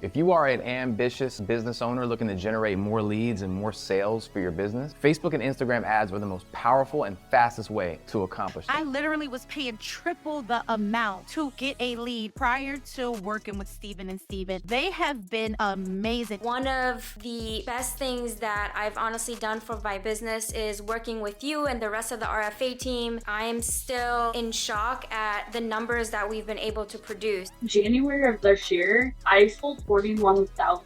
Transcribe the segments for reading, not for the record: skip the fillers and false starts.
If you are an ambitious business owner looking to generate more leads and more sales for your business, Facebook and Instagram ads are the most powerful and fastest way to accomplish that. I literally was paying triple the amount to get a lead prior to working with Steven and Steven. They have been amazing. One of the best things that I've honestly done for my business is working with you and the rest of the RFA team. I am still in shock at the numbers that we've been able to produce. January of this year, I sold $41,000.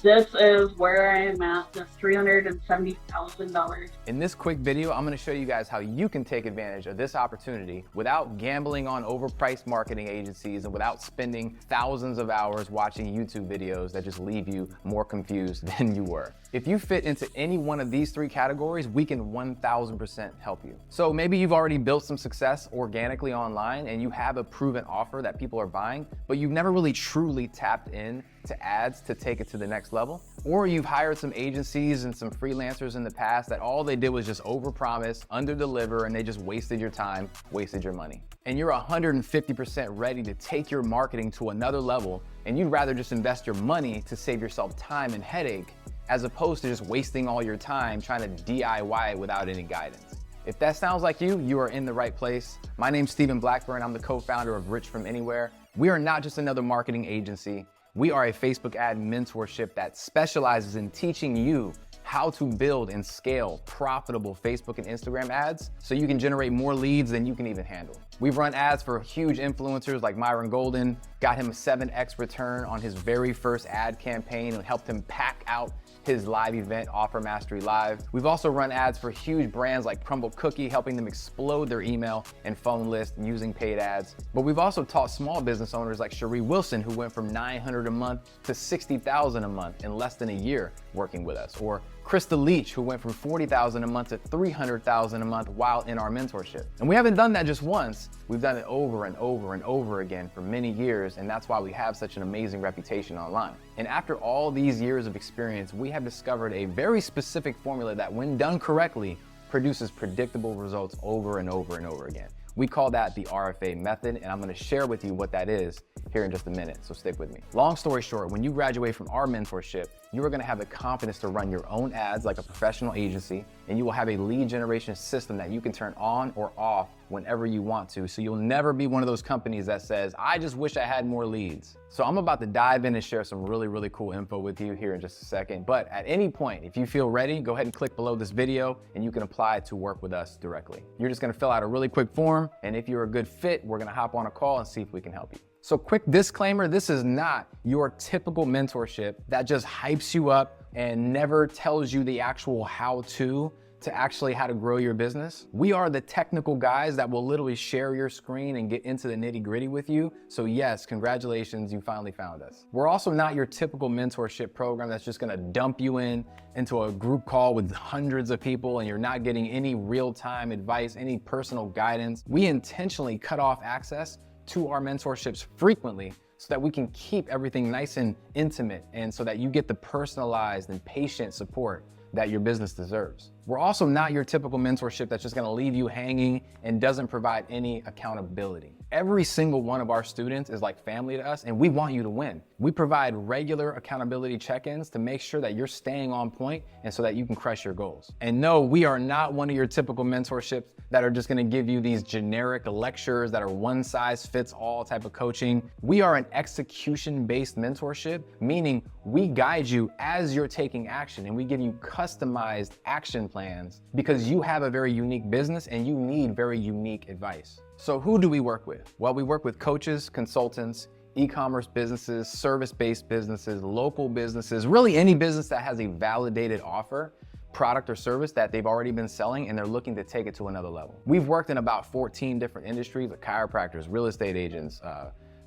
This is where I am at, just $370,000. In this quick video, I'm going to show you guys how you can take advantage of this opportunity without gambling on overpriced marketing agencies and without spending thousands of hours watching YouTube videos that just leave you more confused than you were. If you fit into any one of these three categories, we can 1000% help you. So maybe you've already built some success organically online and you have a proven offer that people are buying, but you've never really truly tapped in to ads to take it to the next level. Or you've hired some agencies and some freelancers in the past that all they did was just overpromise, underdeliver, and they just wasted your time, wasted your money. And you're 150% ready to take your marketing to another level, and you'd rather just invest your money to save yourself time and headache, as opposed to just wasting all your time trying to DIY it without any guidance. If that sounds like you, you are in the right place. My name's Steven Blackburn. I'm the co-founder of Rich From Anywhere. We are not just another marketing agency. We are a Facebook ad mentorship that specializes in teaching you how to build and scale profitable Facebook and Instagram ads so you can generate more leads than you can even handle. We've run ads for huge influencers like Myron Golden, got him a 7x return on his very first ad campaign and helped him pack out his live event, Offer Mastery Live. We've also run ads for huge brands like Crumble Cookie, helping them explode their email and phone list using paid ads. But we've also taught small business owners like Cherie Wilson, who went from $900 a month to $60,000 a month in less than a year working with us. Or Krista Leach, who went from $40,000 a month to $300,000 a month while in our mentorship. And we haven't done that just once. We've done it over and over and over again for many years, and that's why we have such an amazing reputation online. And after all these years of experience, we have discovered a very specific formula that, when done correctly, produces predictable results over and over and over again. We call that the RFA Method, and I'm going to share with you what that is here in just a minute, so stick with me. Long story short, when you graduate from our mentorship, you are going to have the confidence to run your own ads like a professional agency, and you will have a lead generation system that you can turn on or off whenever you want to, so you'll never be one of those companies that says, I just wish I had more leads. So I'm about to dive in and share some really cool info with you here in just a second, but at any point, if you feel ready, go ahead and click below this video and you can apply to work with us directly. You're just going to fill out a really quick form, and if you're a good fit, we're going to hop on a call and see if we can help you. So quick disclaimer, this is not your typical mentorship that just hypes you up and never tells you the actual how-to actually how to grow your business. We are the technical guys that will literally share your screen and get into the nitty-gritty with you. So yes, congratulations, you finally found us. We're also not your typical mentorship program that's just gonna dump you into a group call with hundreds of people and you're not getting any real-time advice, any personal guidance. We intentionally cut off access to our mentorships frequently so that we can keep everything nice and intimate, and so that you get the personalized and patient support that your business deserves. We're also not your typical mentorship that's just gonna leave you hanging and doesn't provide any accountability. Every single one of our students is like family to us, and we want you to win. We provide regular accountability check-ins to make sure that you're staying on point and so that you can crush your goals. And no, we are not one of your typical mentorships that are just gonna give you these generic lectures that are one-size-fits-all type of coaching. We are an execution-based mentorship, meaning we guide you as you're taking action, and we give you customized action plans because you have a very unique business and you need very unique advice. So who do we work with? Well, we work with coaches, consultants, e-commerce businesses, service-based businesses, local businesses, really any business that has a validated offer, product or service that they've already been selling and they're looking to take it to another level. We've worked in about 14 different industries, like chiropractors, real estate agents,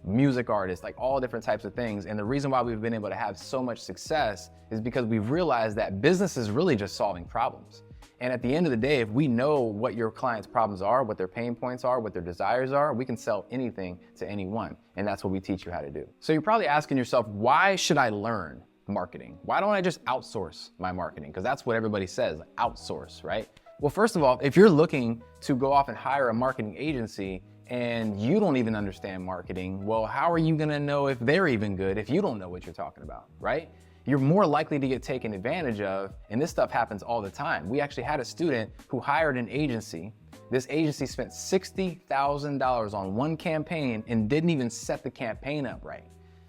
music artists, like all different types of things. And the reason why we've been able to have so much success is because we've realized that business is really just solving problems. And at the end of the day, if we know what your client's problems are, what their pain points are, what their desires are, we can sell anything to anyone. And that's what we teach you how to do. So you're probably asking yourself, why should I learn marketing? Why don't I just outsource my marketing? Because that's what everybody says, outsource, right? Well, first of all, if you're looking to go off and hire a marketing agency, and you don't even understand marketing, well, how are you gonna know if they're even good if you don't know what you're talking about, right? You're more likely to get taken advantage of, and this stuff happens all the time. We actually had a student who hired an agency. This agency spent $60,000 on one campaign and didn't even set the campaign up right.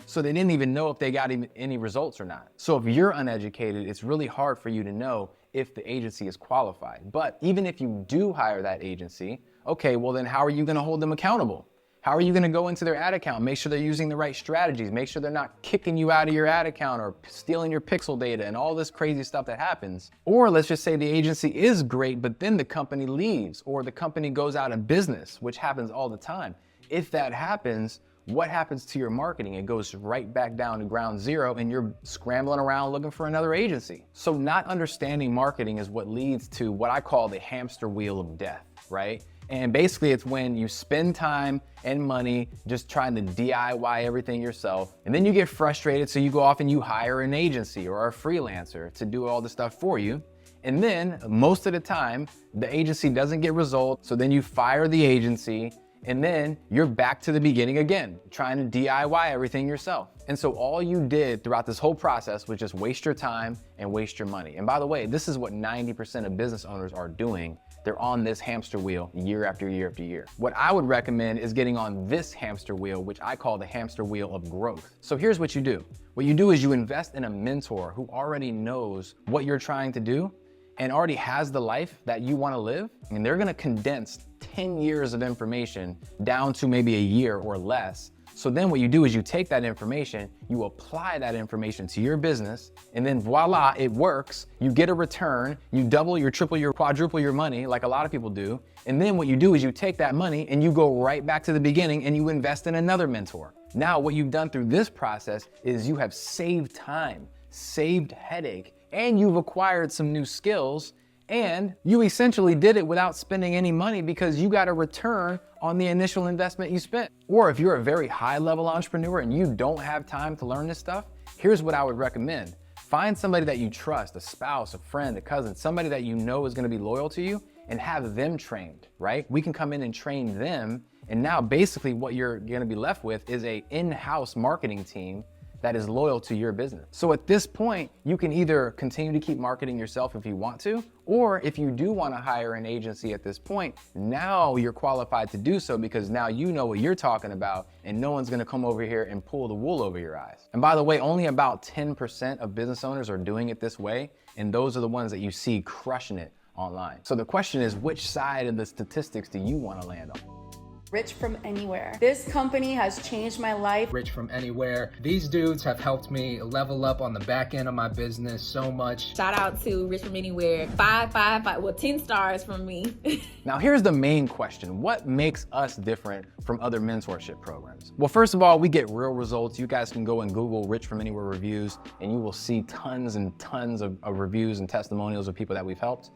So they didn't even know if they got any results or not. So if you're uneducated, it's really hard for you to know if the agency is qualified. But even if you do hire that agency, okay, well then how are you gonna hold them accountable? How are you gonna go into their ad account, make sure they're using the right strategies, make sure they're not kicking you out of your ad account or stealing your pixel data and all this crazy stuff that happens? Or let's just say the agency is great, but then the company leaves or the company goes out of business, which happens all the time. If that happens, what happens to your marketing? It goes right back down to ground zero and you're scrambling around looking for another agency. So not understanding marketing is what leads to what I call the hamster wheel of death, right? And basically it's when you spend time and money just trying to DIY everything yourself. And then you get frustrated, so you go off and you hire an agency or a freelancer to do all the stuff for you. And then most of the time, the agency doesn't get results. So then you fire the agency and then you're back to the beginning again, trying to DIY everything yourself. And so all you did throughout this whole process was just waste your time and waste your money. And by the way, this is what 90% of business owners are doing. They're on this hamster wheel year after year after year. What I would recommend is getting on this hamster wheel, which I call the hamster wheel of growth. So here's what you do. What you do is you invest in a mentor who already knows what you're trying to do and already has the life that you want to live. And they're going to condense 10 years of information down to maybe a year or less. So then what you do is you take that information, you apply that information to your business, and then voila, it works. You get a return, you double, you triple, you quadruple your money like a lot of people do. And then what you do is you take that money and you go right back to the beginning and you invest in another mentor. Now, what you've done through this process is you have saved time, saved headache, and you've acquired some new skills. And you essentially did it without spending any money because you got a return on the initial investment you spent. Or if you're a very high level entrepreneur and you don't have time to learn this stuff, here's what I would recommend. Find somebody that you trust, a spouse, a friend, a cousin, somebody that you know is gonna be loyal to you and have them trained, right? We can come in and train them. And now basically what you're gonna be left with is a in-house marketing team that is loyal to your business. So at this point, you can either continue to keep marketing yourself if you want to, or if you do want to hire an agency at this point, now you're qualified to do so because now you know what you're talking about and no one's going to come over here and pull the wool over your eyes. And by the way, only about 10% of business owners are doing it this way, and those are the ones that you see crushing it online. So the question is, which side of the statistics do you want to land on? Rich from Anywhere. This company has changed my life. Rich from Anywhere. These dudes have helped me level up on the back end of my business so much. Shout out to Rich from Anywhere. 10 stars from me. Now here's the main question. What makes us different from other mentorship programs? Well, first of all, we get real results. You guys can go and Google Rich from Anywhere reviews and you will see tons and tons of reviews and testimonials of people that we've helped.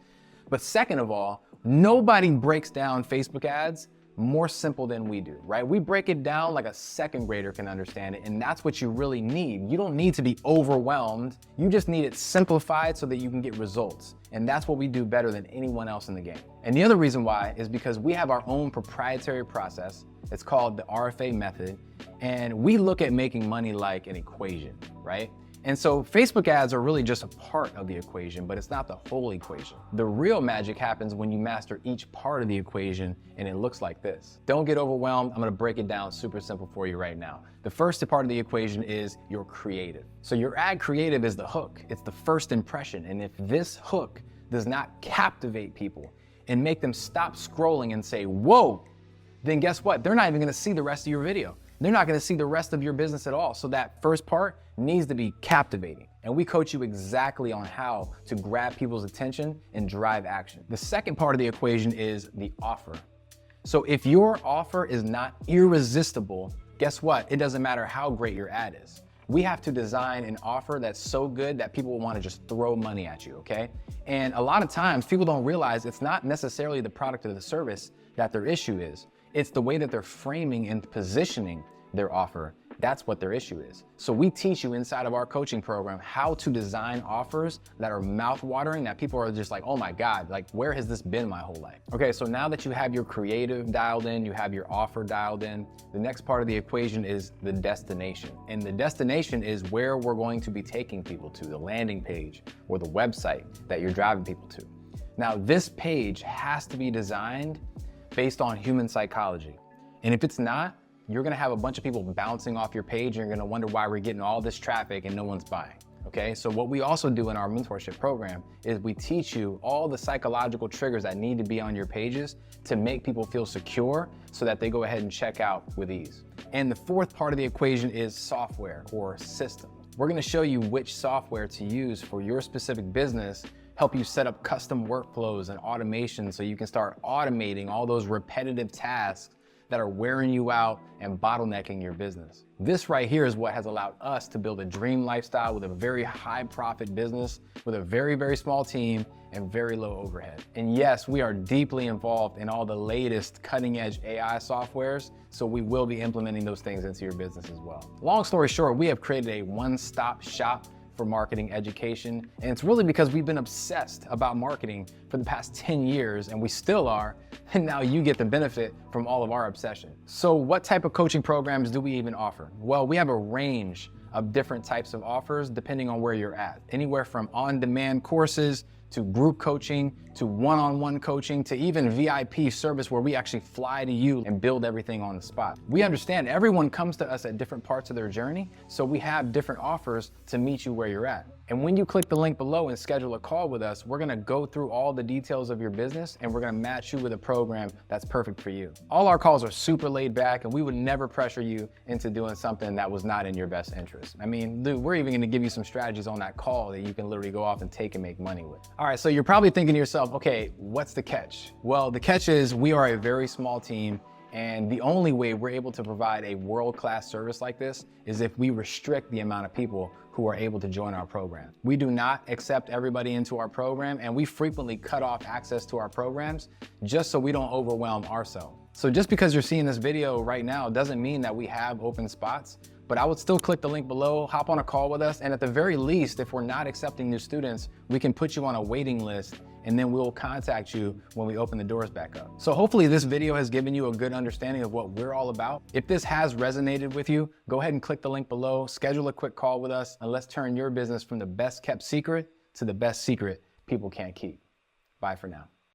But second of all, nobody breaks down Facebook ads more simple than we do, right? We break it down like a second grader can understand it, and that's what you really need. You don't need to be overwhelmed. You just need it simplified so that you can get results. And that's what we do better than anyone else in the game. And the other reason why is because we have our own proprietary process. It's called the RFA Method, and we look at making money like an equation, right? And so Facebook ads are really just a part of the equation, but it's not the whole equation. The real magic happens when you master each part of the equation, and it looks like this. Don't get overwhelmed. I'm gonna break it down super simple for you right now. The first part of the equation is your creative. So your ad creative is the hook. It's the first impression. And if this hook does not captivate people and make them stop scrolling and say, whoa, then guess what? They're not even gonna see the rest of your video. They're not gonna see the rest of your business at all. So that first part needs to be captivating. And we coach you exactly on how to grab people's attention and drive action. The second part of the equation is the offer. So if your offer is not irresistible, guess what? It doesn't matter how great your ad is. We have to design an offer that's so good that people will want to just throw money at you, okay? And a lot of times people don't realize it's not necessarily the product or the service that their issue is. It's the way that they're framing and positioning their offer That's what their issue is. So we teach you inside of our coaching program how to design offers that are mouth-watering, that people are just like, oh my God, like where has this been my whole life? Okay, so now that you have your creative dialed in, you have your offer dialed in, the next part of the equation is the destination. And the destination is where we're going to be taking people to, the landing page or the website that you're driving people to. Now, this page has to be designed based on human psychology. And if it's not, you're gonna have a bunch of people bouncing off your page and you're gonna wonder why we're getting all this traffic and no one's buying. Okay, so what we also do in our mentorship program is we teach you all the psychological triggers that need to be on your pages to make people feel secure so that they go ahead and check out with ease. And the fourth part of the equation is software or systems. We're gonna show you which software to use for your specific business, help you set up custom workflows and automation so you can start automating all those repetitive tasks that are wearing you out and bottlenecking your business. This right here is what has allowed us to build a dream lifestyle with a very high profit business, with a very, very small team and very low overhead. And yes, we are deeply involved in all the latest cutting edge AI softwares, so we will be implementing those things into your business as well. Long story short, we have created a one-stop shop for marketing education. And it's really because we've been obsessed about marketing for the past 10 years, and we still are. And now you get the benefit from all of our obsession. So what type of coaching programs do we even offer? Well, we have a range of different types of offers depending on where you're at. Anywhere from on-demand courses to group coaching, to one-on-one coaching, to even VIP service where we actually fly to you and build everything on the spot. We understand everyone comes to us at different parts of their journey, so we have different offers to meet you where you're at. And when you click the link below and schedule a call with us, we're gonna go through all the details of your business and we're gonna match you with a program that's perfect for you. All our calls are super laid back and we would never pressure you into doing something that was not in your best interest. I mean, dude, we're even gonna give you some strategies on that call that you can literally go off and take and make money with. All right, so you're probably thinking to yourself, okay, what's the catch? Well, the catch is we are a very small team, and the only way we're able to provide a world-class service like this is if we restrict the amount of people who are able to join our program. We do not accept everybody into our program, and we frequently cut off access to our programs just so we don't overwhelm ourselves. So just because you're seeing this video right now doesn't mean that we have open spots, but I would still click the link below, hop on a call with us, and at the very least, if we're not accepting new students, we can put you on a waiting list and then we'll contact you when we open the doors back up. So hopefully this video has given you a good understanding of what we're all about. If this has resonated with you, go ahead and click the link below, schedule a quick call with us, and let's turn your business from the best kept secret to the best secret people can't keep. Bye for now.